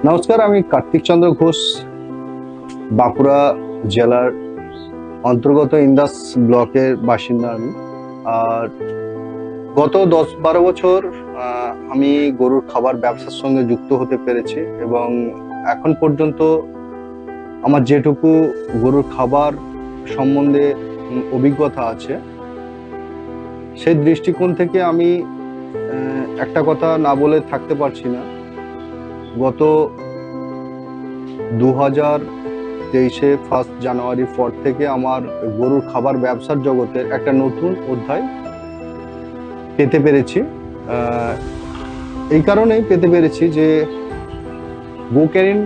নমস্কার, আমি কার্তিক চন্দ্র ঘোষ, বাঁকুড়া জেলার অন্তর্গত ইন্দাস ব্লকের বাসিন্দা আমি। আর গত 10-12 বছর আমি গরুর খাবার ব্যবসার সঙ্গে যুক্ত হতে পেরেছি এবং এখন পর্যন্ত আমার যেটুকু গরুর খাবার সম্বন্ধে অভিজ্ঞতা আছে, সেই দৃষ্টিকোণ থেকে আমি একটা কথা না বলে থাকতে পারছি না। গত 2023-এ 1 জানুয়ারি পর থেকে আমার গরুর খাবার ব্যবসার জগতের একটা নতুন অধ্যায় পেতে পেরেছি। এই কারণেই পেতে পেরেছি যে গোকেরিন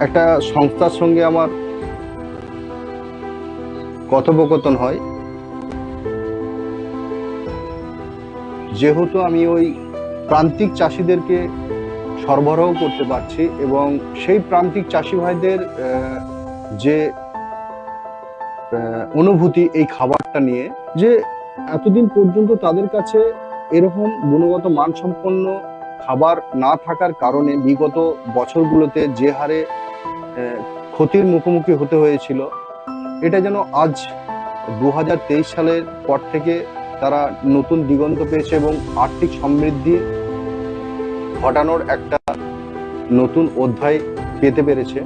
একটা সংস্থার সঙ্গে আমার কথোপকথন হয়। যেহেতু আমি ওই প্রান্তিক চাষিদেরকে সরবরাহ করতে পারছি এবং সেই প্রান্তিক চাষি ভাইদের যে অনুভূতি এই খাবারটা নিয়ে, যে এতদিন পর্যন্ত তাদের কাছে এরকম গুণগত মানসম্পন্ন খাবার না থাকার কারণে বিগত বছরগুলোতে যে হারে ক্ষতির মুখোমুখি হতে হয়েছিল, এটা যেন আজ 2023 সালের পর থেকে তারা নতুন দিগন্ত পেয়েছে এবং আর্থিক সমৃদ্ধি ঘটানোর একটা নতুন অধ্যায় পেতে পেরেছে।